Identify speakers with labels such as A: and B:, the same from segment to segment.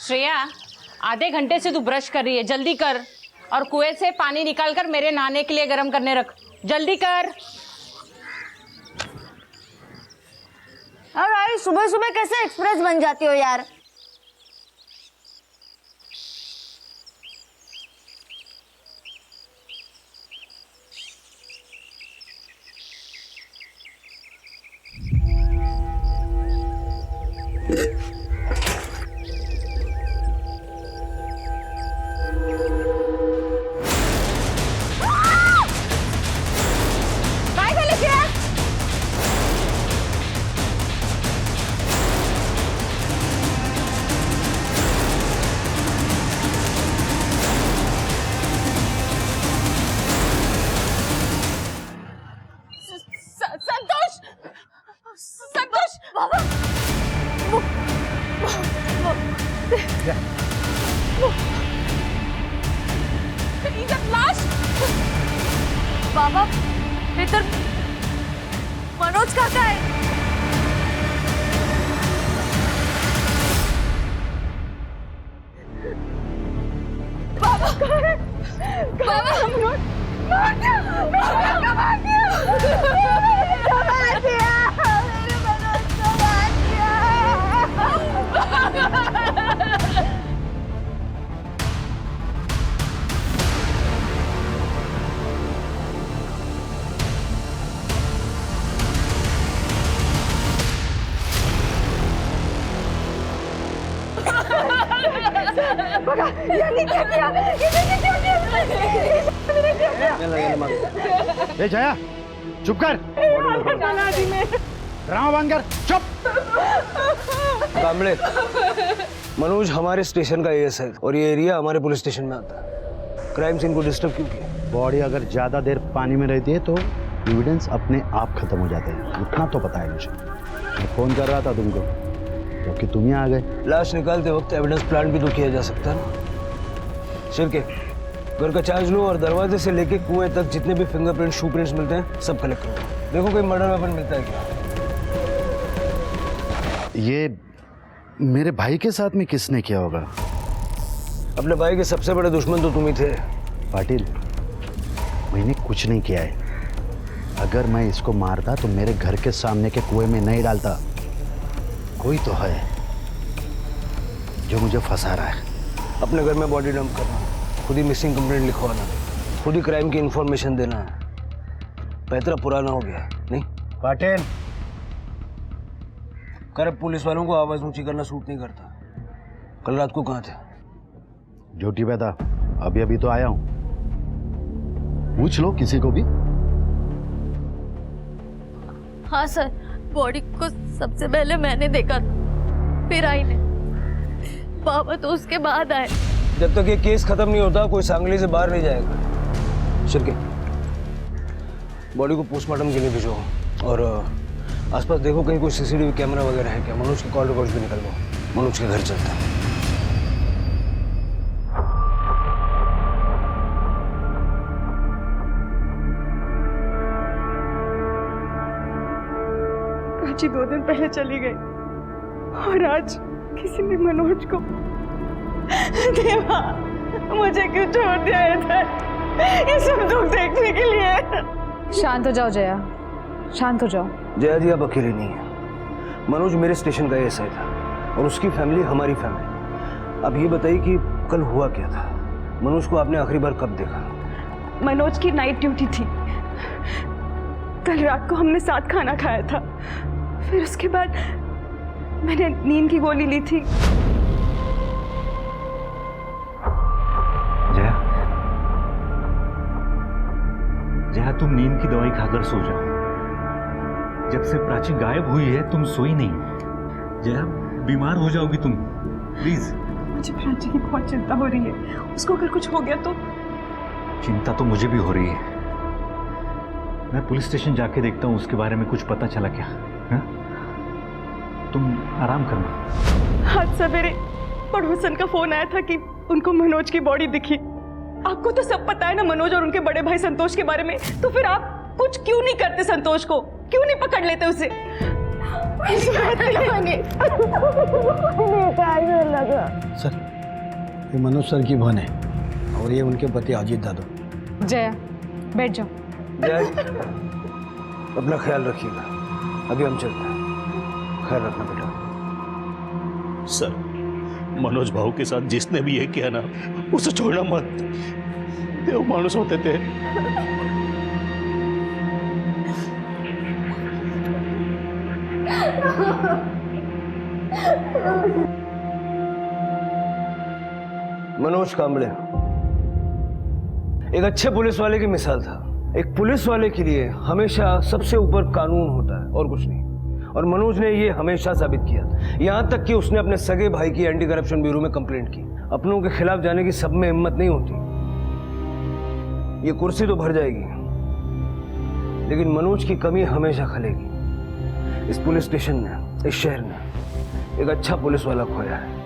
A: श्रेया, आधे घंटे से तू ब्रश कर रही है, जल्दी कर। और कुएं से पानी निकाल कर मेरे नहाने के लिए गर्म करने रख, जल्दी कर।
B: अरे सुबह सुबह कैसे एक्सप्रेस बन जाती हो यार।
A: काय झालं श्रेया? संतोष, संतोष बाबा, लाश
B: बाबा इधर मनोज काका है। बाबा बाबा मनोज मार दिया, मार दिया, मार दिया, मेरे मनोज को मार दिया।
C: ए जया, चुप कर। ड्रामा बंद कर, चुप।
D: कामड़े, मनोज हमारे स्टेशन का एएस है और ये एरिया हमारे पुलिस स्टेशन में आता है। क्राइम सीन को डिस्टर्ब क्यों किया?
C: बॉडी अगर ज्यादा देर पानी में रहती है तो एविडेंस अपने आप खत्म हो जाते हैं, इतना तो पता है मुझे। मैं फोन कर रहा था तुमको क्योंकि तुम ही आ गए।
D: लाश निकालते वक्त एविडेंस प्लांट भी तो किया जा सकता है ना। शिरके, घर का चार्ज लो और दरवाजे से लेके कुएं तक जितने भी फिंगरप्रिंट, शू प्रिंट्स मिलते हैं सब कलेक्ट करो। देखो कोई मर्डर वेपन मिलता है क्या।
C: ये मेरे भाई के साथ में किसने किया होगा?
D: अपने भाई के सबसे बड़े दुश्मन तो तुम ही थे।
C: पाटिल, मैंने कुछ नहीं किया है। अगर मैं इसको मारता तो मेरे घर के सामने के कुएं में नहीं डालता। कोई तो है जो मुझे फंसा रहा है।
D: अपने घर में बॉडी डंप करना, खुद ही मिसिंग कंप्लेंट लिखवाना, खुद ही क्राइम की इंफॉर्मेशन देना, पैतरा पुराना हो गया नहीं?
C: पाटिल,
D: करप्ट पुलिस वालों को आवाज ऊंची करना सूट नहीं करता। कल रात को कहाँ थे?
C: ड्यूटी पे था, अभी अभी तो आया हूं। पूछ लो किसी को भी।
B: हाँ सर, बॉडी को सबसे पहले मैंने देखा, फिर आई ने। बाबा तो उसके बाद आए।
D: जब तक ये केस खत्म नहीं होता कोई सांगली से बाहर नहीं जाएगा। शिरके, बॉडी को पोस्टमार्टम के लिए भेजो और आसपास देखो कहीं कोई सीसीटीवी कैमरा वगैरह है क्या। मनोज के कॉल रिकॉर्ड्स भी निकलवाओ। मनोज के घर चलता है।
E: प्राची 2 दिन पहले चली गई और आज किसी ने मनोज को। देवा, मुझे क्यों छोड़ दिया इधर ये सब दुख देखने के लिए।
F: शांत हो जाओ जया, शांत हो जाओ।
D: जया जी आप अकेले नहीं है। मनोज मेरे स्टेशन का एएसआई था और उसकी फैमिली हमारी फैमिली। अब ये बताइए कि कल हुआ क्या था? मनोज को आपने आखिरी बार कब देखा?
E: मनोज की नाइट ड्यूटी थी। कल रात को हमने साथ खाना खाया था, फिर उसके बाद मैंने नींद की गोली ली थी।
G: जया, जया तुम नींद की दवाई खाकर सो जाओ। जब से प्राची गायब हुई है तुम सोई नहीं। जया, बीमार हो जाओगी तुम, प्लीज।
E: मुझे प्राची की बहुत चिंता हो रही है। उसको अगर कुछ हो गया तो।
G: चिंता तो मुझे भी हो रही है। मैं पुलिस स्टेशन जाके देखता हूँ उसके बारे में कुछ पता चला क्या। हा? तुम आराम करना।
E: आज सवेरे पड़ोसन का फोन आया था कि उनको मनोज की बॉडी दिखी। आपको तो सब पता है ना मनोज और उनके बड़े भाई संतोष के बारे में, तो फिर आप कुछ क्यों नहीं करते? संतोष को क्यों नहीं पकड़ लेते उसे?
H: सर, ये मनोज सर की बहन है और ये उनके पति अजीत दादा।
F: जया, बैठ जाओ।
D: जय, अपना ख्याल रखिएगा, अभी हम चलते हैं, ख्याल रखना बेटा।
I: सर, मनोज भाऊ के साथ जिसने भी ये किया ना, उसे छोड़ना मत। देव मानुस होते थे।
D: मनोज कांबळे एक अच्छे पुलिस वाले की मिसाल था। एक पुलिस वाले के लिए हमेशा सबसे ऊपर कानून होता है और कुछ नहीं। और मनोज ने ये हमेशा साबित किया, यहां तक कि उसने अपने सगे भाई की एंटी करप्शन ब्यूरो में कंप्लेंट की। अपनों के खिलाफ जाने की सब में हिम्मत नहीं होती। ये कुर्सी तो भर जाएगी, लेकिन मनोज की कमी हमेशा खलेगी। इस पुलिस स्टेशन में, इस शहर में एक अच्छा पुलिस वाला खोया है।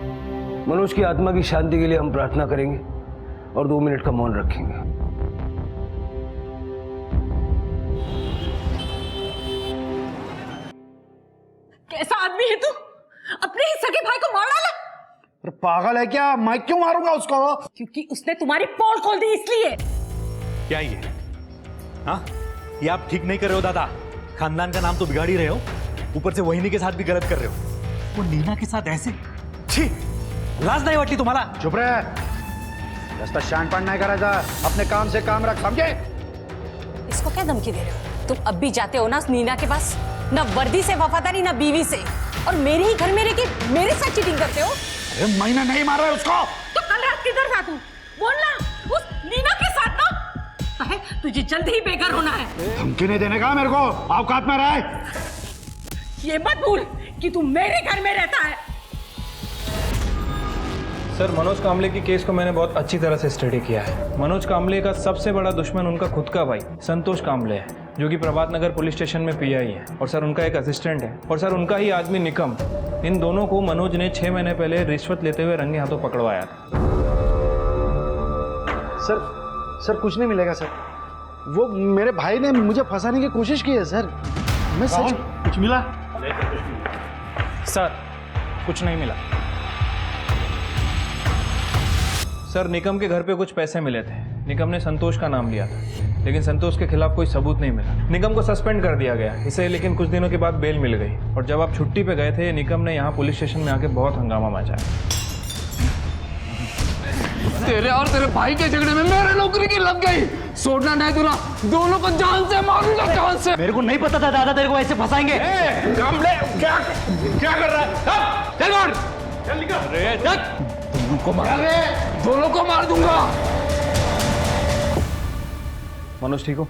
D: मनोज की आत्मा की शांति के लिए हम प्रार्थना करेंगे और 2 मिनट का मौन रखेंगे।
A: कैसा आदमी है तू? अपने ही सगे भाई को मार डाला?
C: अरे पागल है क्या? मैं क्यों मारूंगा उसको?
A: क्योंकि उसने तुम्हारी पोल खोल दी इसलिए।
G: क्या ये? हाँ, ये आप ठीक नहीं कर रहे हो दादा। खानदान का नाम तो बिगाड़ ही रहे हो, ऊपर से वहिनी के साथ भी गलत कर रहे हो। वो नीना के साथ ऐसे, छी, लाज नहीं वाटली तुम्हाला?
C: चुप रहे, रास्ता शानपान नहीं करायचा, अपने काम से काम रख, समझे?
A: इसको क्या धमकी दे रहे हो? तुम अब भी जाते हो ना नीना के पास? ना वर्दी से वफादारी, ना बीवी से, और मेरे ही घर में रह के मेरे साथ चीटिंग करते हो।
C: अरे मैंने नहीं मारा है उसको।
A: तो कल रात किधर था तू? बोलना, उस नीना के साथ ना। कहे तुझे जल्द ही बेघर होना है।
C: धमकी नहीं देने का मेरे को, औकात में रहे।
A: ये मत भूल कि तू मेरे घर में रहता है।
J: सर, मनोज कांबळे की केस को मैंने बहुत अच्छी तरह से स्टडी किया है। मनोज कांबळे का सबसे बड़ा दुश्मन उनका खुद का भाई संतोष कांबळे है, जो कि प्रभात नगर पुलिस स्टेशन में पीआई है, और सर उनका एक असिस्टेंट है, और सर उनका ही आदमी निकम। इन दोनों को मनोज ने 6 महीने पहले रिश्वत लेते हुए रंगे हाथों पकड़वाया था।
C: सर कुछ नहीं मिलेगा सर। वो मेरे भाई ने मुझे फंसाने की कोशिश की है सर। मैं सच।
G: कुछ मिला?
J: सर, कुछ नहीं मिला। सर, निकम के घर पे कुछ पैसे मिले थे। निकम ने संतोष का नाम लिया था, लेकिन संतोष के खिलाफ कोई सबूत नहीं मिला। निकम को सस्पेंड कर दिया गया इसे, लेकिन कुछ दिनों के बाद बेल मिल गई। और जब आप छुट्टी पे गए थे, निकम ने यहाँ पुलिस स्टेशन में आके बहुत हंगामा मचाया।
K: तेरे और तेरे भाई के झगड़े में मेरे नौकरी की लग गई। छोड़ना नहीं तुला, दोनों को जान से मारूंगा, जान से।
G: मेरे को नहीं पता था दादा तेरे को ऐसे फंसाएंगे।
K: कांबळे, क्या कर रहा है? चल मार, चल निकल। अरे दोनों को मार दूंगा।
D: मनोज ठीक हो?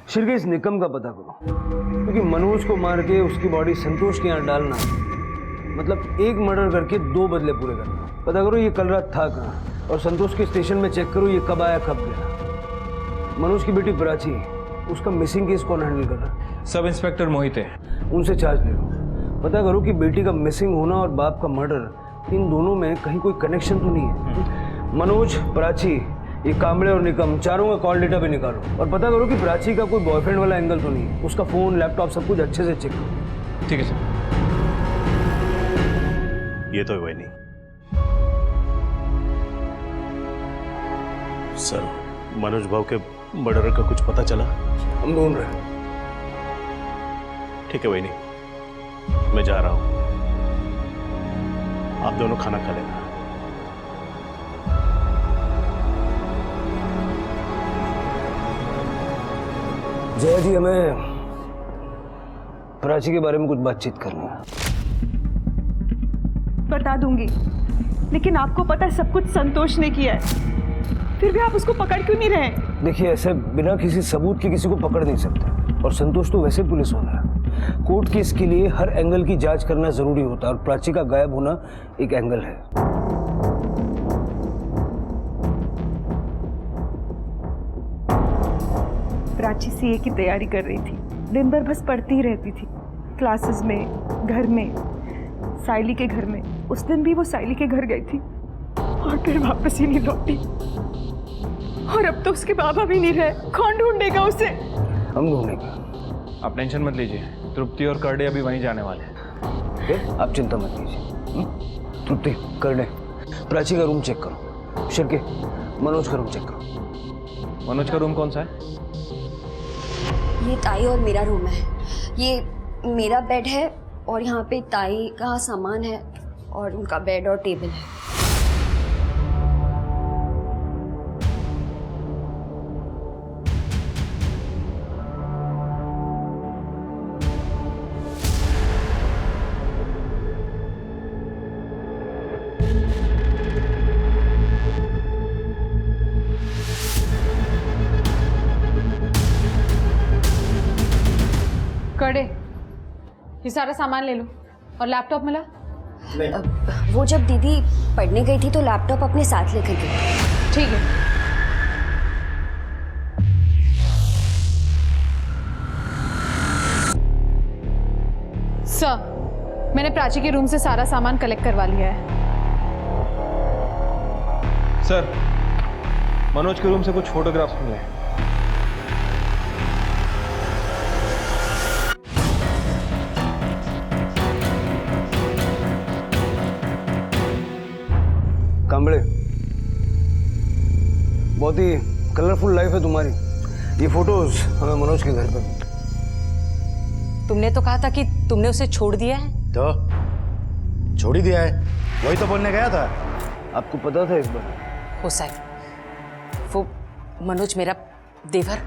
D: शिरके, इस निकम का पता करो, क्योंकि मनोज को मार के उसकी बॉडी संतोष के यहाँ डालना मतलब एक मर्डर करके 2 बदले पूरे करना। पता करो ये कल रात था कहाँ, और संतोष के स्टेशन में चेक करो ये कब आया कब गया। मनोज की बेटी प्राची, उसका मिसिंग केस कौन हैंडल कर रहा है?
J: सब इंस्पेक्टर मोहित है,
D: उनसे चार्ज ले लो। पता करो कि बेटी का मिसिंग होना और बाप का मर्डर, इन दोनों में कहीं कोई कनेक्शन तो नहीं है। मनोज, प्राची, ये कांबळे और निकम, चारों का कॉल डेटा भी निकालो, और पता करो कि प्राची का कोई बॉयफ्रेंड वाला एंगल तो नहीं है। उसका फोन, लैपटॉप सब कुछ अच्छे से चेक करो।
J: ठीक है सर।
I: ये तो वही नहीं सर। मनोज भाऊ के मर्डर का कुछ पता चला?
D: हम ढूंढ रहे हैं।
I: ठीक है वही नहीं, मैं जा रहा हूं, आप दोनों खाना खा लेना।
D: जया जी, हमें प्राची के बारे में कुछ बातचीत करनी है।
E: बता दूंगी, लेकिन आपको पता है सब कुछ संतोष ने किया है, फिर भी आप उसको पकड़ क्यों नहीं रहे?
D: देखिए, ऐसे बिना किसी सबूत के किसी को पकड़ नहीं सकते, और संतोष तो वैसे पुलिस वाला है। कोर्ट केस के लिए हर एंगल की जांच करना जरूरी होता है, और प्राची का गायब होना एक एंगल है।
E: प्राची सीए की तैयारी कर रही थी, दिन भर बस पढ़ती ही रहती थी, क्लासेस में, घर में, साइली के घर में। उस दिन भी वो साइली के घर गई थी और फिर वापस ही नहीं लौटी, और अब तो उसके बाबा भी नहीं रहे। कौन ढूंढेगा उसे?
D: हम ढूंढेंगे,
J: आप टेंशन मत लीजिए, तृप्ति और करडे अभी वहीं जाने वाले हैं।
D: ओके, आप चिंता मत कीजिए। तृप्ति, करडे, प्राची का रूम चेक करो। शिर्के, मनोज का रूम चेक करो।
J: मनोज का रूम कौन सा है?
L: ये ताई और मेरा रूम है। ये मेरा बेड है और यहाँ पे ताई का सामान है और उनका बेड और टेबल है।
F: कड़े, ये सारा सामान ले लो। और लैपटॉप मिला?
L: वो जब दीदी पढ़ने गई थी तो लैपटॉप अपने साथ लेकर गई।
F: ठीक है। सर, मैंने प्राची के रूम से सारा सामान कलेक्ट करवा लिया है।
J: सर, मनोज के रूम से कुछ फोटोग्राफ्स मिले हैं।
D: कांबड़े, बहुत ही कलरफुल लाइफ है तुम्हारी। ये फोटोज हमें मनोज के घर पे।
A: तुमने तो कहा था कि तुमने उसे छोड़ दिया है।
C: तो छोड़ ही दिया है, वही तो बोलने गया था।
D: आपको पता था इस बार?
A: हो साहब, वो मनोज मेरा देवर,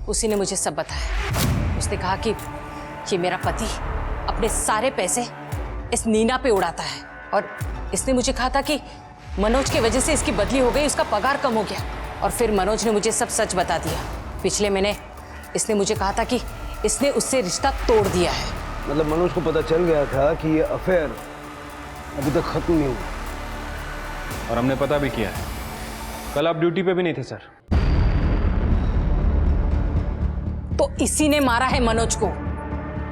A: उसी ने मुझे सब बताया। उसने कहा कि ये मेरा पति अपने सारे पैसे इस नीना पे उड़ाता है और इसने मुझे कहा था कि मनोज की वजह से इसकी बदली हो गई, उसका पगार कम हो गया। और फिर मनोज ने मुझे सब सच बता दिया। पिछले महीने इसने मुझे कहा था कि इसने उससे रिश्ता तोड़ दिया है।
D: मतलब मनोज को पता चल गया था कि ये अफेयर अभी तक खत्म नहीं हुआ।
J: और हमने पता भी किया है। कल आप ड्यूटी पे भी नहीं थे सर।
A: तो इसी ने मारा है मनोज को,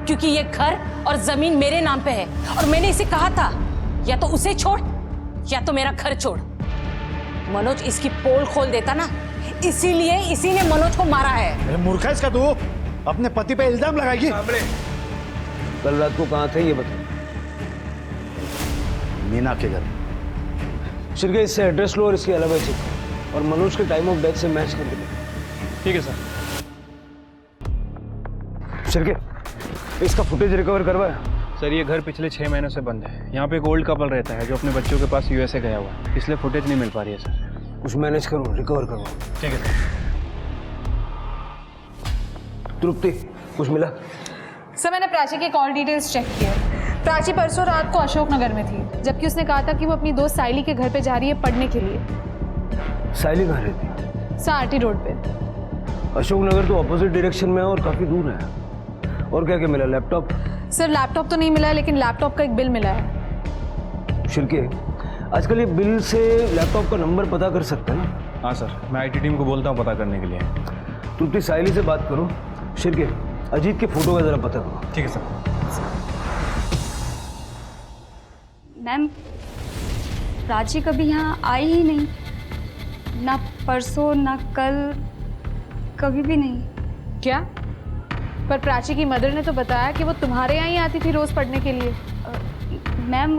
A: क्योंकि ये घर और जमीन मेरे नाम पे है और मैंने इसे कहा था या तो उसे छोड़ या तो मेरा घर छोड़। मनोज इसकी पोल खोल देता ना, इसीलिए इसी ने मनोज को मारा है।
C: मूर्ख है इसका तू, अपने पति पे इल्जाम लगाएगी।
D: कल रात को कहाँ थे ये बता।
C: मीना के घर।
D: शिर्के, इससे एड्रेस लो और इसके अलावा चेक करो और मनोज के टाइम ऑफ डेथ से मैच करके देखो।
J: ठीक है सर।
D: शिर्के, इसका फुटेज रिकवर करवाया?
J: सर, ये घर पिछले 6 महीनों से बंद है। यहाँ पे एक ओल्ड कपल रहता है जो अपने बच्चों के पास यूएसए गया हुआ है, इसलिए फुटेज नहीं मिल पा रही है सर।
D: कुछ मैनेज करो, रिकवर करो।
J: ठीक है सर।
D: तृप्ति, कुछ मिला?
F: सर, मैंने प्राची के कॉल डिटेल्स चेक किए। प्राची परसों रात को अशोकनगर में थी, जबकि उसने कहा था कि वो अपनी दोस्त साइली के घर पे जा रही है पढ़ने के लिए।
D: साइली कहाँ रहती है?
F: सर, आरटी रोड पे।
D: अशोकनगर तो ऑपोजिट डायरेक्शन में है और काफी दूर है। और क्या क्या मिला? लैपटॉप?
F: सर, लैपटॉप तो नहीं मिला है, लेकिन लैपटॉप का एक बिल मिला है।
D: शिर्के, आजकल ये बिल से लैपटॉप का नंबर पता कर सकते हैं ना?
J: हाँ सर, मैं आईटी टीम को बोलता हूँ पता करने के लिए।
D: तृप्ति, साइली से बात करो। शिर्के, अजीत के फोटो का जरा पता करो।
J: ठीक है सर।
L: मैम, प्राची कभी यहाँ आई ही नहीं, ना परसों ना कल, कभी भी नहीं।
F: क्या? पर प्राची की मदर ने तो बताया कि वो तुम्हारे यहाँ ही आती थी रोज पढ़ने के लिए।
L: मैम,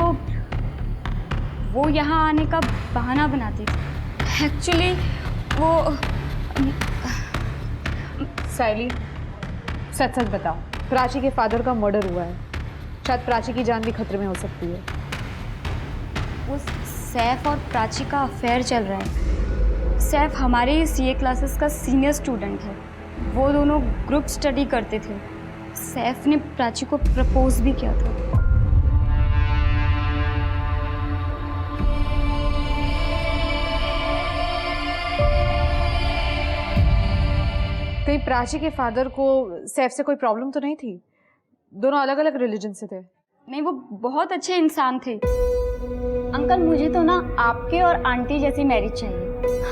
L: वो यहाँ आने का बहाना बनाती थी। एक्चुअली वो
F: साइली, सच सच बताओ, प्राची के फादर का मर्डर हुआ है। शायद प्राची की जान भी खतरे में हो सकती है।
L: वो सैफ और प्राची का अफेयर चल रहा है। सैफ हमारे सीए क्लासेस का सीनियर स्टूडेंट है। वो दोनों ग्रुप स्टडी करते थे। सैफ ने प्राची को प्रपोज भी किया था।
F: कहीं प्राची के फादर को सैफ से कोई प्रॉब्लम तो नहीं थी? दोनों अलग अलग रिलीजन से थे।
L: नहीं, वो बहुत अच्छे इंसान थे। अंकल, मुझे तो ना आपके और आंटी जैसी मैरिज चाहिए।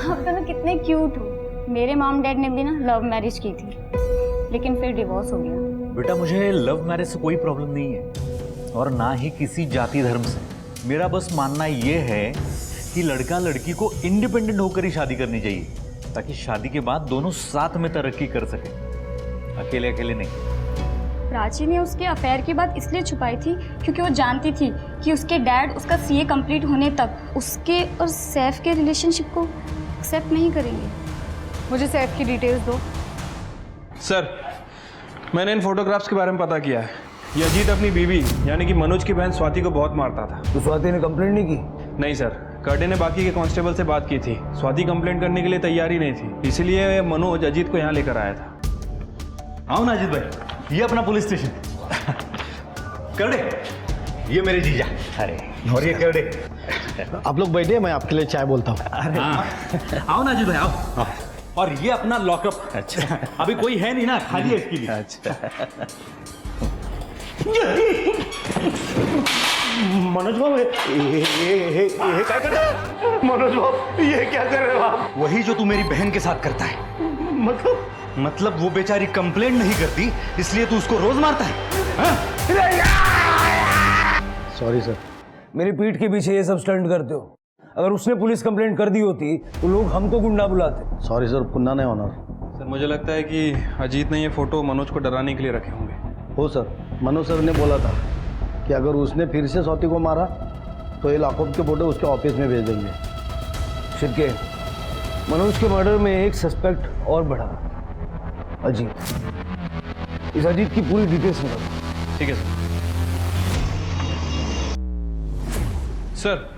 L: आप दोनों कितने क्यूट हो। मेरे मॉम डैड ने भी ना लव मैरिज की थी, लेकिन फिर डिवोर्स हो गया।
G: बेटा, मुझे लव मैरिज से कोई प्रॉब्लम नहीं है और ना ही किसी जाति धर्म से। मेरा बस मानना ये है कि लड़का लड़की को इंडिपेंडेंट होकर ही शादी करनी चाहिए, ताकि शादी के बाद दोनों साथ में तरक्की कर सके, अकेले अकेले नहीं।
L: प्राची ने उसके अफेयर की बात इसलिए छुपाई थी क्योंकि वो जानती थी कि उसके डैड उसका सीए कंप्लीट होने तक उसके और सैफ के रिलेशनशिप को एक्सेप्ट नहीं करेंगे।
F: मुझे सैफ की डिटेल्स दो।
J: सर, मैंने इन फोटोग्राफ्स के बारे में पता किया है। ये अजीत अपनी बीवी यानी कि मनोज की बहन स्वाति को बहुत मारता था।
D: तो स्वाति ने कंप्लेंट नहीं की?
J: नहीं सर, कर्डे ने बाकी के कांस्टेबल से बात की थी। स्वाति कंप्लेंट करने के लिए तैयार ही नहीं थी, इसलिए मनोज अजीत को यहाँ लेकर आया था।
G: आओ ना अजीत भाई, ये अपना पुलिस स्टेशन। करडे, ये मेरे जीजा। अरे और ये करडे।
H: आप लोग बैठे, मैं आपके लिए चाय बोलता हूँ।
G: अरे आओ ना अजीत भाई, आओ। और ये अपना लॉकअप। अच्छा, अभी कोई है नहीं ना, खाली है इसके लिए। अच्छा। मनोज बाबू, ये क्या कर रहे हो? मनोज बाबू, ये क्या कर रहे हो आप? वही जो तू मेरी बहन के साथ करता है। मतलब वो बेचारी कंप्लेंट नहीं करती, इसलिए तू उसको रोज मारता है?
H: Sorry sir.
D: मेरी पीठ के पीछे ये सब स्टंट करते हो। अगर उसने पुलिस कंप्लेंट कर दी होती तो लोग हमको गुंडा बुलाते।
H: सॉरी सर, पुन्ना नहीं होना।
J: सर, मुझे लगता है कि अजीत ने ये फोटो मनोज को डराने के लिए रखे होंगे।
H: हो सर, मनोज सर ने बोला था कि अगर उसने फिर से स्वाति को मारा तो ये लॉकअप के फोटो उसके ऑफिस में भेज देंगे।
D: शिरके, मनोज के मर्डर में एक सस्पेक्ट और बढ़ा, अजीत। इस अजीत की पूरी डिटेल्स निकालो।
J: ठीक है सर। सर,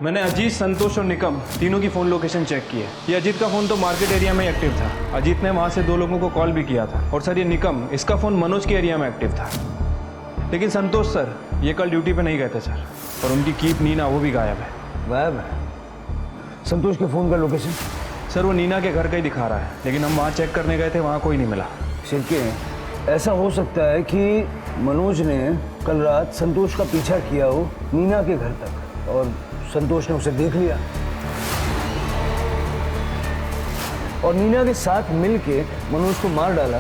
J: मैंने अजीत, संतोष और निकम तीनों की फ़ोन लोकेशन चेक की है। ये अजीत का फ़ोन तो मार्केट एरिया में एक्टिव था। अजीत ने वहाँ से 2 लोगों को कॉल भी किया था। और सर, ये निकम, इसका फ़ोन मनोज के एरिया में एक्टिव था। लेकिन संतोष सर, ये कल ड्यूटी पे नहीं गए थे सर। और उनकी कीप नीना, वो भी गायब है।
D: गायब है? संतोष के फ़ोन का लोकेशन?
J: सर, वो नीना के घर का ही दिखा रहा है, लेकिन हम वहाँ चेक करने गए थे, वहाँ कोई नहीं मिला।
D: शिरके, ऐसा हो सकता है कि मनोज ने कल रात संतोष का पीछा किया हो नीना के घर तक और संतोष ने उसे देख लिया और नीना के साथ मिलके मनोज को मार डाला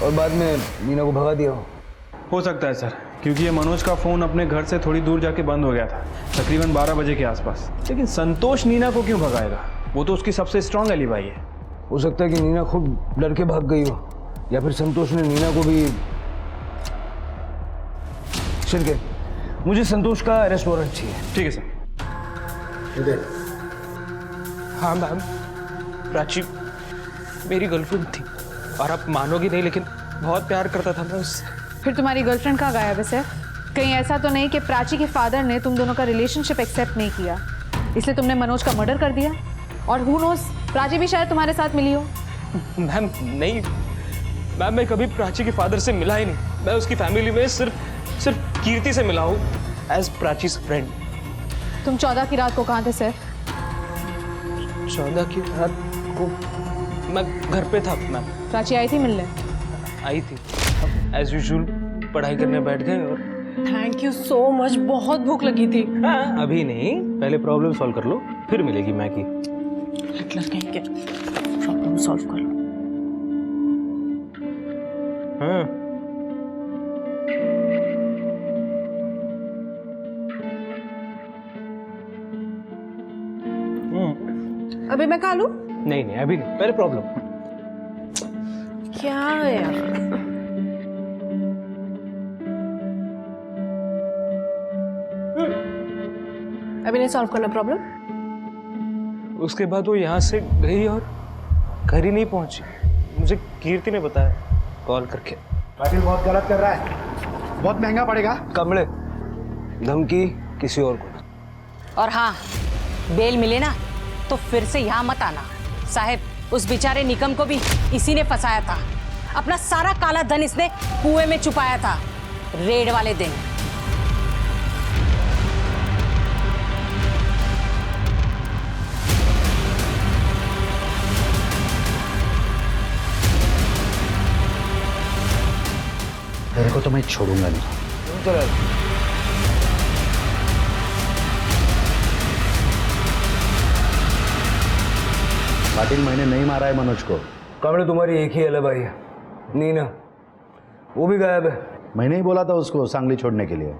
D: और बाद में नीना को भगा दिया
J: हो सकता है सर, क्योंकि ये मनोज का फ़ोन अपने घर से थोड़ी दूर जाके बंद हो गया था, तकरीबन 12 बजे के आसपास। लेकिन संतोष नीना को क्यों भगाएगा? वो तो उसकी सबसे स्ट्रांग एलिबाई है।
D: हो सकता है कि नीना खुद डर के भाग गई हो या फिर संतोष ने नीना को भी। शिरके, मुझे संतोष का अरेस्ट वारंट चाहिए।
J: ठीक है सर।
H: इधर।
K: हाँ मैम, प्राची मेरी गर्लफ्रेंड थी और आप मानोगी नहीं, लेकिन बहुत प्यार करता था मैं उससे।
F: फिर तुम्हारी गर्लफ्रेंड कहाँ गायब है सर? कहीं ऐसा तो नहीं कि प्राची के फादर ने तुम दोनों का रिलेशनशिप एक्सेप्ट नहीं किया, इसलिए तुमने मनोज का मर्डर कर दिया? और हु नोस, प्राची भी शायद तुम्हारे साथ मिली हो।
K: मैम नहीं मैम, मैं कभी प्राची के फादर से मिला ही नहीं। मैं उसकी फैमिली में सिर्फ कीर्ति से मिला हूँ एज प्राचीज फ्रेंड।
F: तुम 14 की रात को कहाँ थे सर?
K: 14 की रात को मैं घर पे था मैम।
F: प्राची आई थी मिलने?
K: आई थी, एज यूजुअल पढ़ाई करने बैठ गए और।
A: थैंक यू सो मच, बहुत भूख लगी थी।
K: हाँ, अभी नहीं, पहले प्रॉब्लम सॉल्व कर लो, फिर मिलेगी मैगी।
A: प्रॉब्लम सॉल्व कर लो।
K: हाँ।
F: अभी मैं खा लूं?
K: नहीं नहीं, अभी नहीं, पहले प्रॉब्लम।
A: क्या है यार?
F: अभी नहीं सॉल्व करना प्रॉब्लम?
K: उसके बाद वो यहाँ से गई और घर ही नहीं पहुंची। मुझे कीर्ति ने बताया कॉल करके।
C: पाटिल बहुत गलत कर रहा है, बहुत महंगा पड़ेगा।
D: कमले, धमकी किसी और को।
A: और हाँ, बेल मिले ना तो फिर से यहाँ मत आना। साहब, उस बेचारे निकम को भी इसी ने फंसाया था। अपना सारा काला धन इसने कुएं में छुपाया था रेड वाले दिन।
C: तेरे को तो मैं छोड़ूंगा नहीं।
D: चलो।
C: पाटिल, मैंने नहीं मारा है मनोज को।
D: कमले, तुम्हारी एक ही अलग भाई है, नीना, वो भी गायब है।
C: मैंने ही बोला था उसको सांगली छोड़ने के लिए।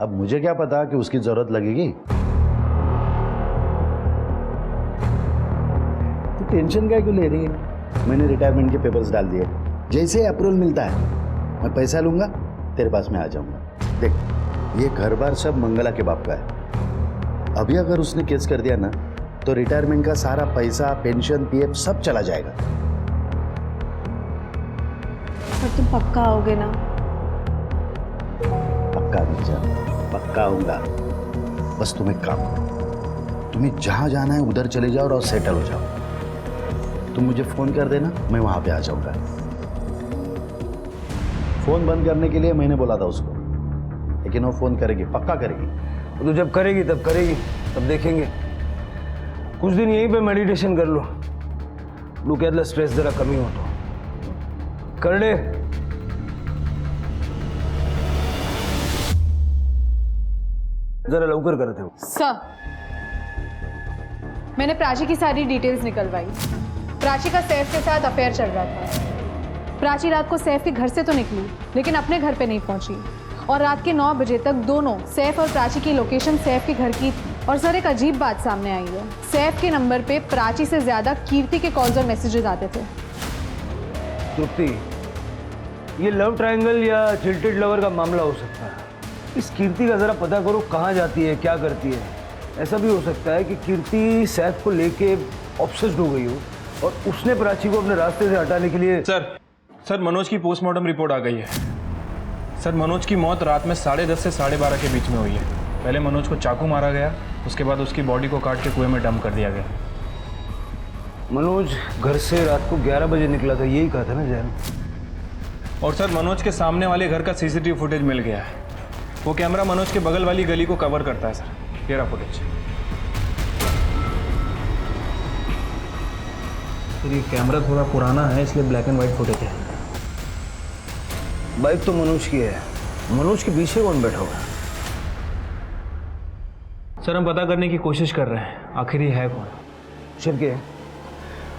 C: अब मुझे क्या पता कि उसकी जरूरत लगेगी। तो टेंशन क्या क्यों ले रही है? मैंने रिटायरमेंट के पेपर्स डाल दिए। जैसे अप्रूवल मिलता है मैं पैसा लूँगा, तेरे पास में आ जाऊँगा। देख, ये घर बार सब मंगला के बाप का है। अभी अगर उसने केस कर दिया ना तो रिटायरमेंट का सारा पैसा, पेंशन, पीएफ सब चला जाएगा।
F: पर तुम पक्का आओगे ना?
C: पक्का नीचा, पक्का आऊँगा। बस तुम एक काम करो, तुम्हें जहाँ जाना है उधर चले जाओ और सेटल हो जाओ। तुम मुझे फ़ोन कर देना, मैं वहाँ पे आ जाऊँगा। फ़ोन बंद करने के लिए मैंने बोला था उसको, लेकिन वो फ़ोन करेगी, पक्का करेगी।
D: तो जब करेगी तब करेगी, तब देखेंगे। कुछ दिन यहीं पे मेडिटेशन कर लो, डोक्यातला स्ट्रेस जरा कमी होतो। कर ले। जरा लवकर करते हो।
F: सर, मैंने प्राची की सारी डिटेल्स निकलवाई। प्राची का सैफ के साथ अफेयर चल रहा था। प्राची रात को सैफ के घर से तो निकली, लेकिन अपने घर पे नहीं पहुंची, और रात के 9 बजे तक दोनों, सैफ और प्राची की लोकेशन सैफ के घर की थी। और सर, एक अजीब बात सामने आई है। सैफ के नंबर पे प्राची से ज्यादा कीर्ति के कॉल्स और मैसेजेस आते थे।
D: तृप्ति, ये लव ट्रायंगल या चिल्टेड लवर का मामला हो सकता है। इस कीर्ति का जरा पता करो, कहाँ जाती है, क्या करती है। ऐसा भी हो सकता है कि कीर्ति सैफ को लेके ऑब्सेस्ड हो गई हो और उसने प्राची को अपने रास्ते से हटाने के लिए।
J: सर मनोज की पोस्टमार्टम रिपोर्ट आ गई है। सर, मनोज की मौत रात में 10:30 से 12:30 के बीच में हुई है। पहले मनोज को चाकू मारा गया, उसके बाद उसकी बॉडी को काट के कुएं में डंप कर दिया गया।
D: मनोज घर से रात को 11 बजे निकला था, यही कहा था ना जैन?
J: और सर, मनोज के सामने वाले घर का सीसीटीवी फुटेज मिल गया है। वो कैमरा मनोज के बगल वाली गली को कवर करता है सर। ये रहा फुटेज।
K: सर, ये कैमरा थोड़ा पुराना है, इसलिए ब्लैक एंड व्हाइट फुटेज है।
D: बाइक तो मनोज की है, मनोज के पीछे कौन बैठा हुआ है?
J: सर, हम पता करने की कोशिश कर रहे हैं, आखिर ये है कौन।
D: शिवके,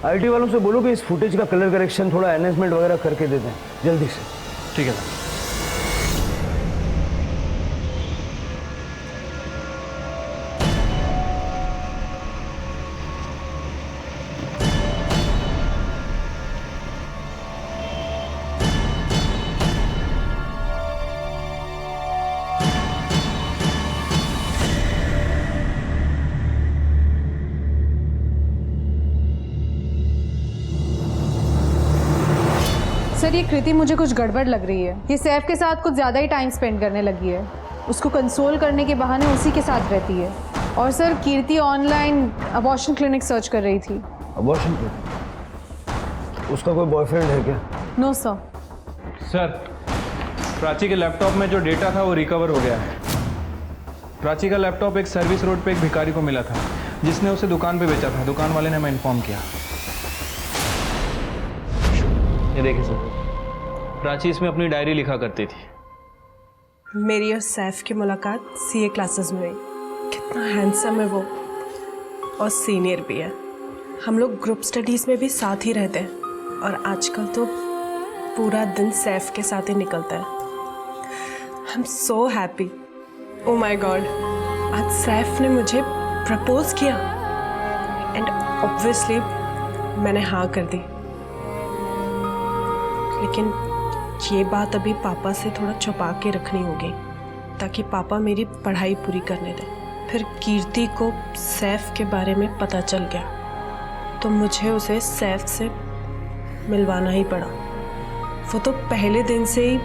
D: आईटी वालों से बोलो कि इस फुटेज का कलर करेक्शन थोड़ा एनहेंसमेंट वगैरह करके देते हैं जल्दी से।
J: ठीक है सर।
F: सर, ये कृति मुझे कुछ गड़बड़ लग रही है। ये सैफ के साथ कुछ ज़्यादा ही टाइम स्पेंड करने लगी है। उसको कंसोल करने के बहाने उसी के साथ रहती है। और सर, कीर्ति ऑनलाइन अबॉर्शन क्लिनिक सर्च कर रही थी।
D: Abortion clinic? उसका कोई बॉयफ्रेंड है क्या?
F: No sir.
J: सर, प्राची के लैपटॉप में जो डेटा था वो रिकवर हो गया है। प्राची का लैपटॉप एक सर्विस रोड पे एक भिखारी को मिला था, जिसने उसे दुकान पे बेचा था। दुकान वाले ने हमें इन्फॉर्म किया। ये देखिए सर, प्राची इसमें अपनी डायरी लिखा करती थी।
E: मेरी और सैफ की मुलाकात सीए क्लासेस में हुई। कितना हैंडसम है वो, और सीनियर भी है। हम लोग ग्रुप स्टडीज़ में भी साथ ही रहते हैं, और आजकल तो पूरा दिन सैफ के साथ ही निकलता है। I am so happy. Oh my God, आज सैफ ने मुझे प्रपोज किया, एंड ऑब्वियसली मैंने हाँ कर दी। लेकिन ये बात अभी पापा से थोड़ा छुपा के रखनी होगी, ताकि पापा मेरी पढ़ाई पूरी करने दें। फिर कीर्ति को सैफ के बारे में पता चल गया तो मुझे उसे सैफ से मिलवाना ही पड़ा। वो तो पहले दिन से ही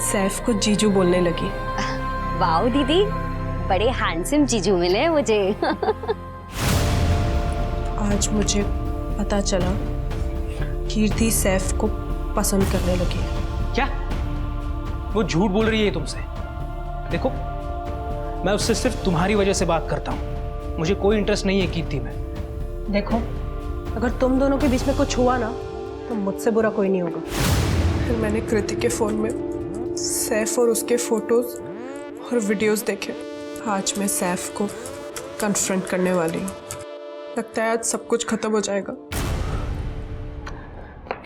E: सैफ को जीजू बोलने लगी।
M: वाओ दीदी, बड़े हैंडसम जीजू मिले मुझे।
E: आज मुझे पता चला कीर्ति सैफ को पसंद करने लगी है।
K: क्या? वो झूठ बोल रही है तुमसे? देखो, मैं उससे सिर्फ तुम्हारी वजह से बात करता हूँ। मुझे कोई इंटरेस्ट नहीं है कीर्ति में।
E: देखो, अगर तुम दोनों के बीच में कुछ हुआ ना तो मुझसे बुरा कोई नहीं होगा। फिर मैंने कृति के फ़ोन में सैफ और उसके फोटोज और वीडियोस देखे। आज मैं सैफ को कन्फ्रंट करने वाली हूँ। लगता है आज सब कुछ खत्म हो जाएगा।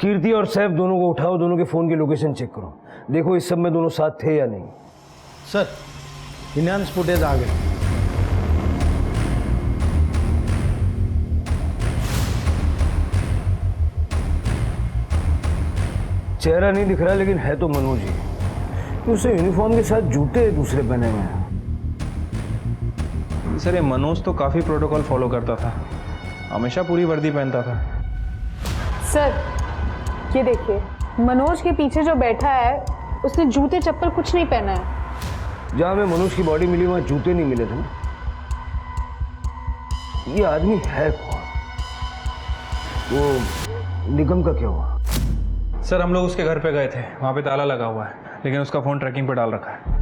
D: कीर्ति और सैफ दोनों को उठाओ, दोनों के फ़ोन की लोकेशन चेक करो, देखो इस सब में दोनों साथ थे या नहीं।
H: सर, इनहांस फुटेज आ गए।
D: चेहरा नहीं दिख रहा लेकिन है तो मनोज ही। उसे यूनिफॉर्म के साथ जूते दूसरे पहने हुए हैं।
J: सर ये मनोज तो काफ़ी प्रोटोकॉल फॉलो करता था, हमेशा पूरी वर्दी पहनता था।
F: सर ये देखिए, मनोज के पीछे जो बैठा है उसने जूते चप्पल कुछ नहीं पहना है।
D: जहां में मनोज की बॉडी मिली वहां जूते नहीं मिले थे ना। ये आदमी है कौन? वो निगम का क्या हुआ?
J: सर हम लोग उसके घर पे गए थे, वहाँ पे ताला लगा हुआ है, लेकिन उसका फ़ोन ट्रैकिंग पे डाल रखा है।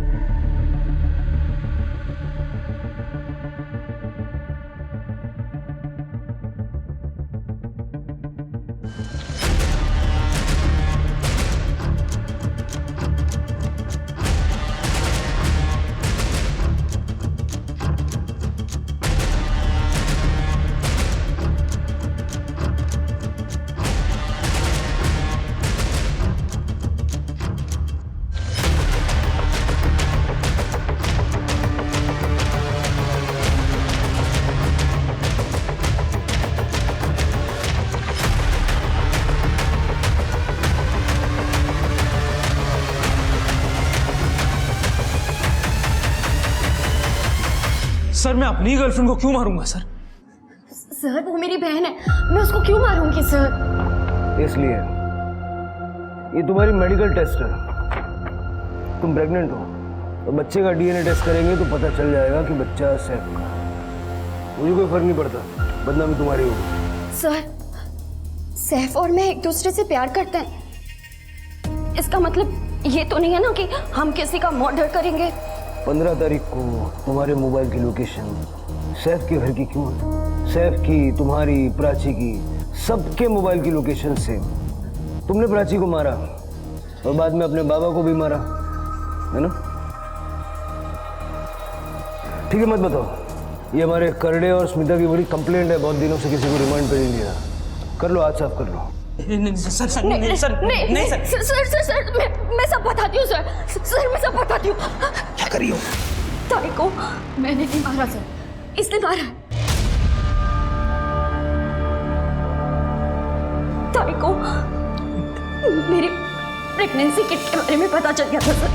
K: सर मैं अपनी गर्लफ्रेंड को क्यों मारूंगा सर?
B: सर वो मेरी बहन है, मैं उसको क्यों मारूंगी सर?
D: इसलिए ये तुम्हारी मेडिकल टेस्ट है, तुम प्रेग्नेंट हो तो बच्चे का डीएनए टेस्ट करेंगे तो पता चल जाएगा कि बच्चा सैफ का है। मुझे कोई फर्क नहीं पड़ता, बदनामी तुम्हारी होगी।
B: सर सैफ और मैं एक दूसरे से प्यार करते हैं, इसका मतलब ये तो नहीं है ना कि हम किसी का मर्डर करेंगे।
D: 15 तारीख को तुम्हारे मोबाइल की लोकेशन सैफ के घर की क्यों है? सैफ की, तुम्हारी, प्राची की, सबके मोबाइल की लोकेशन से तुमने प्राची को मारा और बाद में अपने बाबा को भी मारा, है ना? ठीक है, मत बताओ। ये हमारे करड़े और स्मिता की बड़ी कंप्लेंट है, बहुत दिनों से किसी को रिमांड पे नहीं लिया। कर लो, आज साफ कर लो।
K: नहीं सर सर नहीं सर नहीं सर
B: सर मैं सब बताती हूँ सर मैं सब बताती हूँ।
K: क्या करी हो?
B: ताई को मैंने नहीं मारा सर, इसने मारा है। ताई को मेरी प्रेगनेंसी किट के बारे में पता चल गया था सर।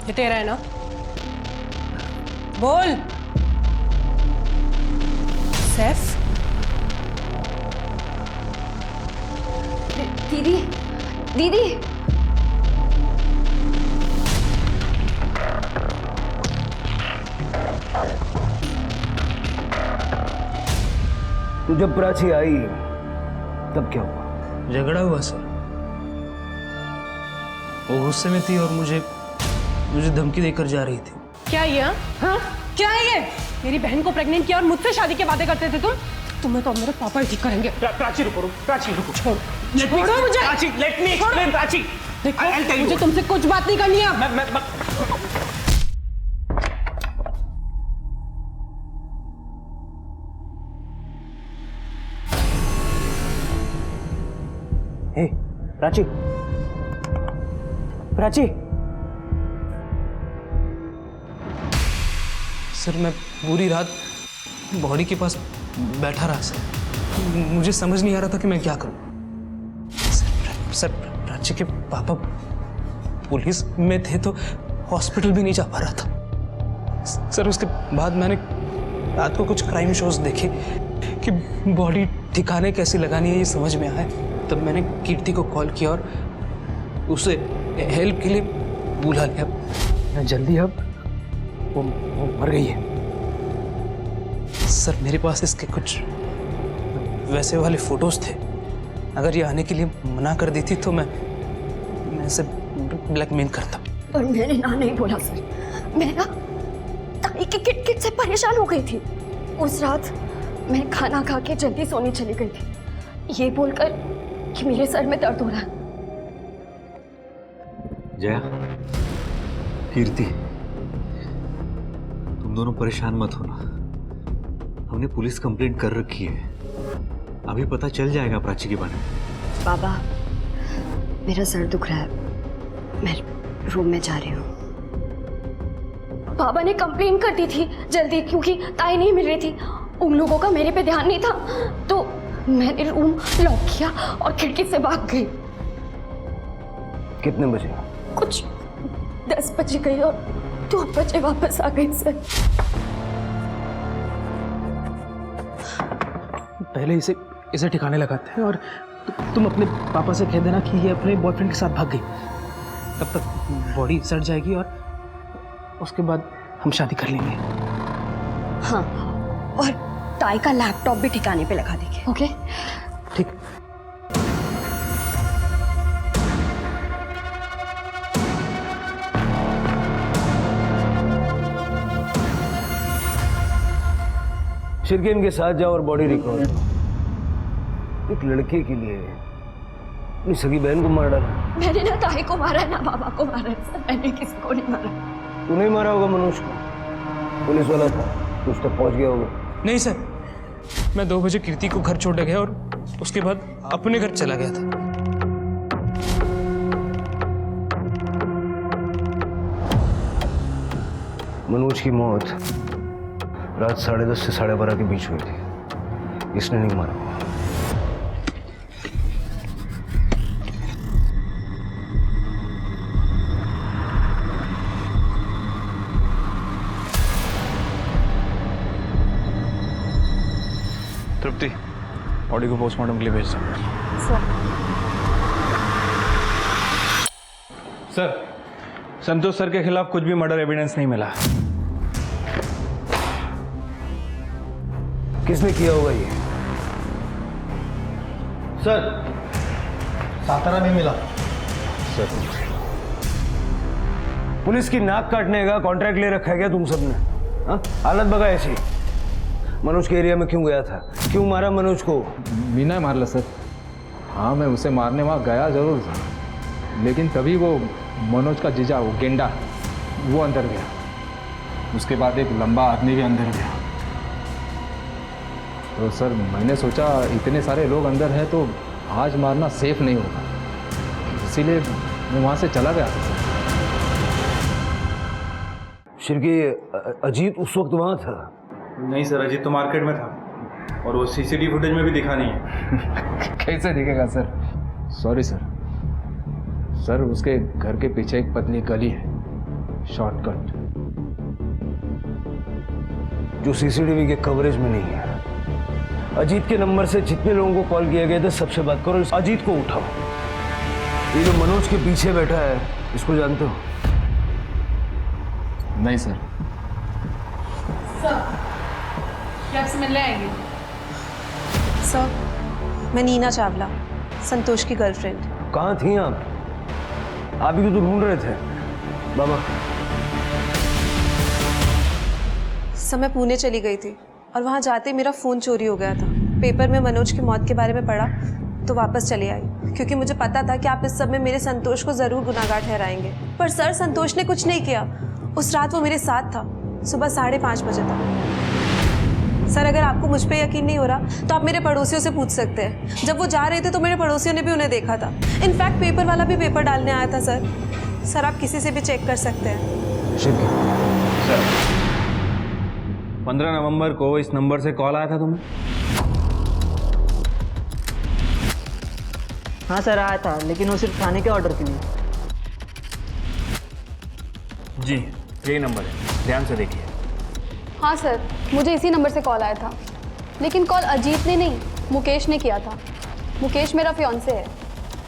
A: ये तेरा है ना? बोल। सैफ?
B: दीदी दीदी
D: तो जब प्राची आई तब क्या हुआ?
K: झगड़ा हुआ सर, वो गुस्से में थी और मुझे धमकी देकर जा रही थी।
A: क्या ये? हाँ क्या है ये? मेरी बहन को प्रेग्नेंट किया और मुझसे शादी के वादे करते थे तुम? तुम्हें तो मेरे पापा ही ठीक करेंगे।
K: प्राची रुको
A: छोड़ो मुझे।
K: Prachi let me explain. Prachi
A: देखो मुझे तुमसे कुछ बात नहीं करनी है।
K: मैं हे प्राची प्राची सर मैं पूरी रात बॉडी के पास बैठा रहा सर, मुझे समझ नहीं आ रहा था कि मैं क्या करूं। सर प्राची के पापा पुलिस में थे तो हॉस्पिटल भी नहीं जा पा रहा था सर। उसके बाद मैंने रात को कुछ क्राइम शोज देखे कि बॉडी ठिकाने कैसी लगानी है ये समझ में आया। तब मैंने कीर्ति को कॉल किया और उसे हेल्प के लिए बुला लिया। जल्दी अब वो मर गई है सर। मेरे पास इसके कुछ वैसे वाले फोटोज थे, अगर ये आने के लिए मना कर देती तो मैं इसे ब्लैकमेल करता।
B: और मैंने ना नहीं बोला सर, मैं ना ताई की किट से परेशान हो गई थी। उस रात मैं खाना खा के जल्दी सोने चली गई थी ये बोलकर कि मेरे सर में दर्द हो रहा है।
G: जया, कीर्ति, तुम दोनों परेशान मत होना, हमने पुलिस कंप्लेंट कर रखी है, अभी पता चल जाएगा प्राची के बारे में।
L: बाबा मेरा सर दुख रहा है, मैं रूम में जा रही हूँ।
B: बाबा ने कंप्लेन कर दी थी जल्दी, क्योंकि ताई नहीं मिल रही थी। उन लोगों का मेरे पे ध्यान नहीं था, तो मैंने रूम लॉक किया और खिड़की से भाग गई।
D: कितने बजे?
B: कुछ 10 बजे गई और 2 बजे वापस आ गई सर।
K: पहले इसे ठिकाने लगाते हैं और तुम अपने पापा से कह देना कि ये अपने बॉयफ्रेंड के साथ भाग गई। तब तक बॉडी सड़ जाएगी और उसके बाद हम शादी कर लेंगे।
B: हाँ, और ताई का लैपटॉप भी ठिकाने पे लगा देंगे। ओके
K: ठीक।
D: शिरके इनके साथ जाओ और बॉडी रिकवर। एक लड़के के लिए अपनी सगी बहन को मार डाला।
B: मैंने ना ताई को मारा है ना बाबा को मारा है सर, मैंने किसी को नहीं मारा।
D: तूने मारा होगा मनोज को, पुलिस वाला था, तू उस तक पहुंच गया होगा।
K: नहीं सर, मैं 2 बजे कीर्ति को घर छोड़ गया और उसके बाद अपने घर चला गया था।
D: मनोज की मौत रात 10:30 से 12:30 के बीच हुई थी। इसने नहीं मारा।
J: तृप्ति, बॉडी को पोस्टमार्टम के लिए भेज दो। सर, संतोष सर के खिलाफ कुछ भी मर्डर एविडेंस नहीं मिला।
D: किसने किया होगा ये?
H: सर, सातारा में मिला।
D: सर, पुलिस की नाक काटने का कॉन्ट्रैक्ट ले रखा है क्या तुम सबने? हाँ, हालत बगा ऐसी। मनोज के एरिया में क्यों गया था? क्यों मारा मनोज को?
N: मीना मार ला सर। हाँ, मैं उसे मारने वहाँ गया जरूर था, लेकिन तभी वो मनोज का जीजा, वो गेंडा, वो अंदर गया। उसके बाद एक लंबा आदमी भी अंदर गया। तो सर मैंने सोचा इतने सारे लोग अंदर हैं तो आज मारना सेफ नहीं होगा, इसीलिए मैं वहाँ से चला गया था सर।
D: शिरके, अजीत उस वक्त वहाँ था?
J: नहीं सर, अजीत तो मार्केट में था और वो सीसीटीवी फुटेज में भी दिखा नहीं है।
N: कैसे दिखेगा सर? Sorry sir. सर, उसके घर के पीछे एक पतली गली है, शॉर्टकट,
D: जो सीसीटीवी के कवरेज में नहीं है। अजीत के नंबर से जितने लोगों को कॉल किया गया था सबसे बात करो, अजीत को उठाओ। ये जो मनोज के पीछे बैठा है, इसको जानते हो?
N: नहीं सर।
F: सर, क्या आपसे मिलने आएंगे?
O: सर, मैं नीना चावला, संतोष की गर्लफ्रेंड।
D: कहाँ थी आप? आप ही को तो ढूंढ रहे थे। बाबा,
O: सर मैं पुणे चली गई थी और वहाँ जाते मेरा फ़ोन चोरी हो गया था। पेपर में मनोज की मौत के बारे में पढ़ा तो वापस चली आई, क्योंकि मुझे पता था कि आप इस सब में मेरे संतोष को ज़रूर गुनाहगार ठहराएंगे। पर सर, संतोष ने कुछ नहीं किया। उस रात वो मेरे साथ था, सुबह 5:30 बजे तक। सर, अगर आपको मुझ पे यकीन नहीं हो रहा तो आप मेरे पड़ोसियों से पूछ सकते हैं। जब वो जा रहे थे तो मेरे पड़ोसियों ने भी उन्हें देखा था। इनफैक्ट पेपर वाला भी पेपर डालने आया था सर। सर, आप किसी से भी चेक कर सकते हैं।
J: सर, 15 नवंबर को इस नंबर से कॉल आया था तुम्हें?
P: हाँ सर, आया था, लेकिन वो सिर्फ खाने के ऑर्डर के लिए।
J: जी, यही नंबर है, ध्यान से देखिए।
F: हाँ सर, मुझे इसी नंबर से कॉल आया था, लेकिन कॉल अजीत ने नहीं, मुकेश ने किया था। मुकेश मेरा फियांसे है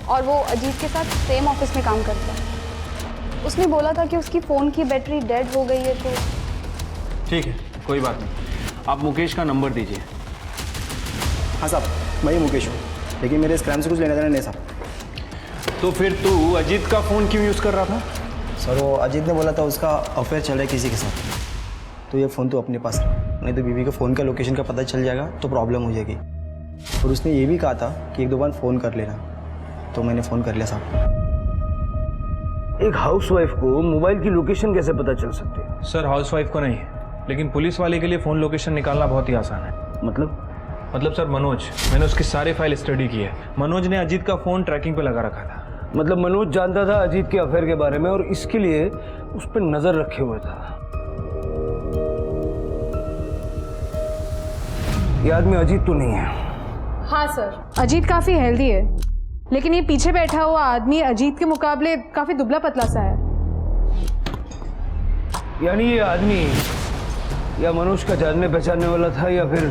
F: और वो अजीत के साथ सेम ऑफिस में काम करता है। उसने बोला था कि उसकी फ़ोन की बैटरी डेड हो गई है। तो
J: ठीक है, कोई बात नहीं, आप मुकेश का नंबर दीजिए।
Q: हाँ साहब, मैं ही मुकेश हूँ, लेकिन मेरे इस क्राइम से कुछ लेना देना नहीं साहब।
J: तो फिर तू अजीत का फ़ोन क्यों यूज़ कर रहा था?
Q: सर, वो अजीत ने बोला था उसका अफेयर चल रहा है किसी के साथ, तो ये फ़ोन तो अपने पास रहा, नहीं तो बीवी का फ़ोन का लोकेशन का पता चल जाएगा तो प्रॉब्लम हो जाएगी। और उसने ये भी कहा था कि 1-2 बार फ़ोन कर लेना, तो मैंने फ़ोन कर लिया साहब।
D: एक हाउसवाइफ को मोबाइल की लोकेशन कैसे पता चल सकती है?
J: सर, हाउसवाइफ को नहीं, लेकिन पुलिस वाले के लिए फ़ोन लोकेशन निकालना बहुत ही आसान है। मतलब सर, मनोज, मैंने उसकी सारी फाइल स्टडी की है। मनोज ने अजीत का फ़ोन ट्रैकिंग पे लगा रखा था।
D: मतलब मनोज जानता था अजीत के अफेयर के बारे में और इसके लिए उस पर नज़र रखे हुए था। ये आदमी अजीत तो नहीं है?
F: हाँ सर, अजीत काफ़ी हेल्दी है, लेकिन ये पीछे बैठा हुआ आदमी अजीत के मुकाबले काफ़ी दुबला पतला सा है।
D: यानी ये आदमी या मनोज का जानने पहचानने वाला था या फिर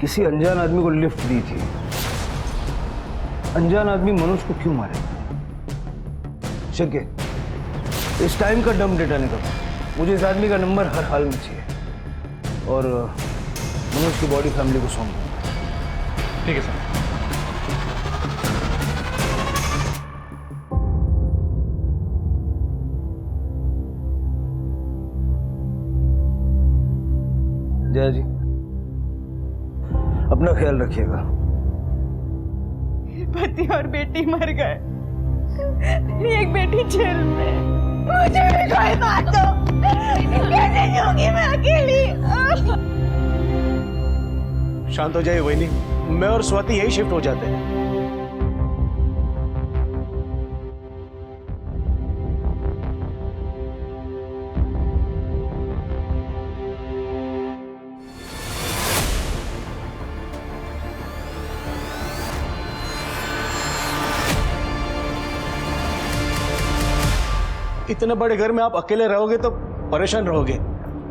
D: किसी अनजान आदमी को लिफ्ट दी थी। अनजान आदमी मनोज को क्यों मारे? शक्य इस टाइम का डम डेटा निकल, मुझे इस आदमी का नंबर हर हाल में चाहिए और मनोज की बॉडी फैमिली को सौंप।
J: ठीक है सर।
D: जया जी, अपना ख्याल रखिएगा।
E: पति और बेटी मर गए, एक बेटी जेल में, मुझे भी कोई मार दो, कैसे जीऊंगी मैं अकेली?
I: शांत हो जाइए वहीनी, मैं और स्वाति यही शिफ्ट हो जाते हैं। इतने बड़े घर में आप अकेले रहोगे तो परेशान रहोगे।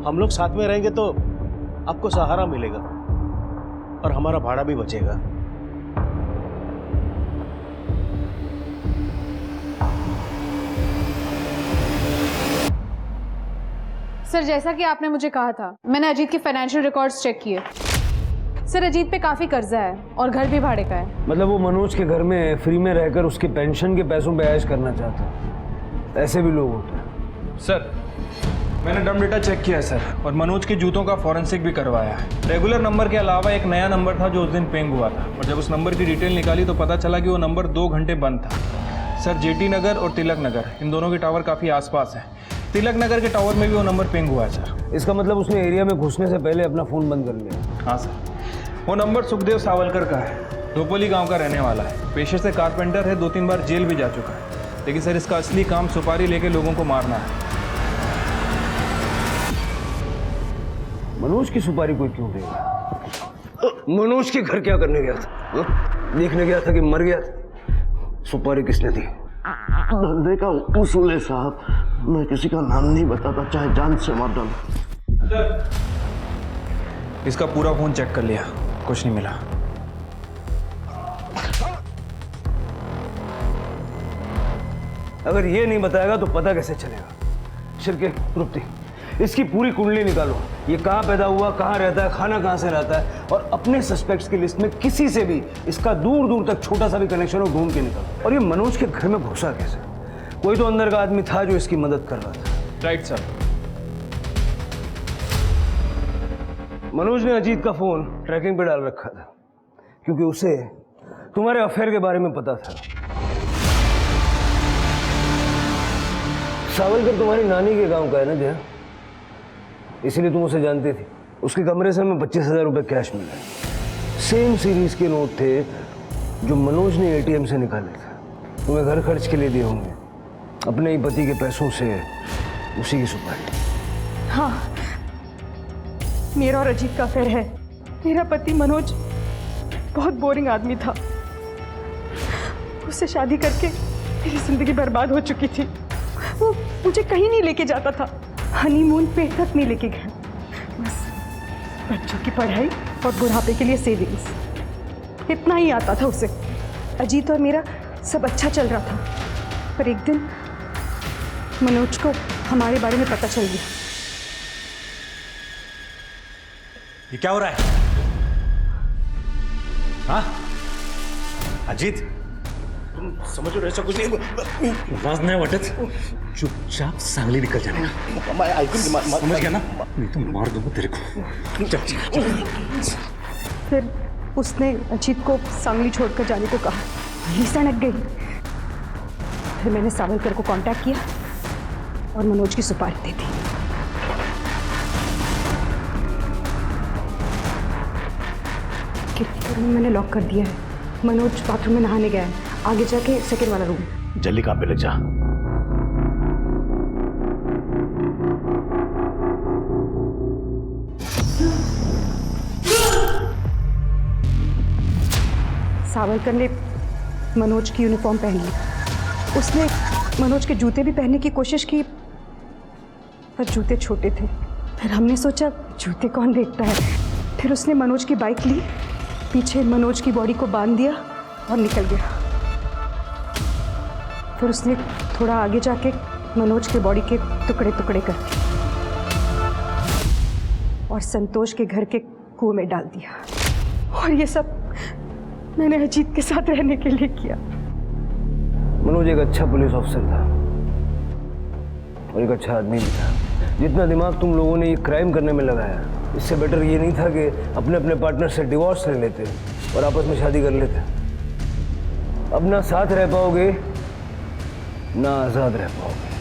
I: हम लोग साथ में रहेंगे तो आपको सहारा मिलेगा और हमारा भाड़ा भी बचेगा।
F: सर, जैसा कि आपने मुझे कहा था, मैंने अजीत के फाइनेंशियल रिकॉर्ड्स चेक किए। सर, अजीत पे काफ़ी कर्जा है और घर भी भाड़े का है।
D: मतलब वो मनोज के घर में फ्री में रहकर उसके पेंशन के पैसों पे ऐश करना चाहता है। ऐसे भी लोग होते हैं।
J: सर, मैंने डम डेटा चेक किया है सर, और मनोज के जूतों का फॉरेंसिक भी करवाया है। रेगुलर नंबर के अलावा एक नया नंबर था जो उस दिन पेंग हुआ था, और जब उस नंबर की डिटेल निकाली तो पता चला कि वो नंबर 2 घंटे बंद था। सर, जेटी नगर और तिलक नगर, इन दोनों के टावर काफ़ी आसपास हैं। तिलक नगर के टावर में भी वो नंबर पेंग हुआ है सर।
D: इसका मतलब उसने एरिया में घुसने से पहले अपना फ़ोन बंद कर लिया।
J: हाँ सर, वो नंबर सुखदेव सावलकर का है, धोपोली गाँव का रहने वाला है। पेशे से कारपेंटर है, 2-3 बार जेल भी जा चुका है, लेकिन सर इसका असली काम सुपारी लेके लोगों को मारना है।
D: मनोज की सुपारी कोई क्यों देगा? मनोज के घर क्या करने गया था? देखने गया था कि मर गया था? सुपारी किसने दी?
I: धंधे का उसूल है साहब, मैं किसी का नाम नहीं बताता, चाहे जान से मार डालूं।
J: इसका पूरा फोन चेक कर लिया, कुछ नहीं मिला।
D: अगर ये नहीं बताएगा तो पता कैसे चलेगा? शिरके, तृप्ति, इसकी पूरी कुंडली निकालो। ये कहाँ पैदा हुआ, कहाँ रहता है, खाना कहाँ से रहता है, और अपने सस्पेक्ट्स की लिस्ट में किसी से भी इसका दूर दूर तक छोटा सा भी कनेक्शन हो ढूंढ के निकालो। और ये मनोज के घर में घुसा कैसे? कोई तो अंदर का आदमी था जो इसकी मदद कर रहा था।
J: Right sir.
D: मनोज ने अजीत का फोन ट्रैकिंग पे डाल रखा था क्योंकि उसे तुम्हारे अफेयर के बारे में पता था। सावलकर तुम्हारी नानी के गांव का है ना जया, इसीलिए तुम उसे जानती थी। उसके कमरे से हमें 25,000 रुपये कैश मिला। सेम सीरीज के नोट थे जो मनोज ने एटीएम से निकाले थे। तुम्हें घर खर्च के लिए दिए होंगे, अपने ही पति के पैसों से, उसी की सुपारी।
E: हाँ, मेरा और अजीत का अफेयर है। मेरा पति मनोज बहुत बोरिंग आदमी था। उससे शादी करके मेरी जिंदगी बर्बाद हो चुकी थी। वो मुझे कहीं नहीं लेके जाता था, हनीमून पे तक नहीं लेके गया। बस बच्चों की पढ़ाई और बुढ़ापे के लिए सेविंग्स, इतना ही आता था उसे। अजीत और मेरा सब अच्छा चल रहा था, पर एक दिन मनोज को हमारे बारे में पता चल गया।
G: ये क्या हो रहा है? हाँ अजीत, तुम समझ रहे, ऐसा कुछ नहीं, आवाज नहीं वाटत, चुपचाप सांगली निकल जाने का। समझ गया ना? नहीं तो मार दूंगा तेरे को। चल।
E: फिर उसने अजीत को सांगली छोड़कर जाने को कहा। वही सनक गई। फिर मैंने सावलकर को कांटेक्ट किया और मनोज की सुपारी दे दी। किचन रूम मैंने लॉक कर दिया है। मनोज बाथरूम में नहाने गया है, आगे जाके सेकंड वाला रूम।
I: जल्दी काम पे लग जा।
E: सावरकर ने मनोज की यूनिफॉर्म पहन ली। उसने मनोज के जूते भी पहनने की कोशिश की, पर जूते छोटे थे। फिर हमने सोचा जूते कौन देखता है। फिर उसने मनोज की बाइक ली, पीछे मनोज की बॉडी को बांध दिया और निकल गया। फिर उसने थोड़ा आगे जाके मनोज के बॉडी के टुकड़े टुकड़े कर दिए और संतोष के घर के कुएं में डाल दिया। और ये सब मैंने अजीत के साथ रहने के लिए किया।
D: मनोज एक अच्छा पुलिस ऑफिसर था और एक अच्छा आदमी भी था। जितना दिमाग तुम लोगों ने ये क्राइम करने में लगाया, इससे बेटर ये नहीं था कि अपने अपने पार्टनर से डिवोर्स ले लेते और आपस में शादी कर लेते। अब ना साथ रह पाओगे ना आज़ाद रह पाओगे।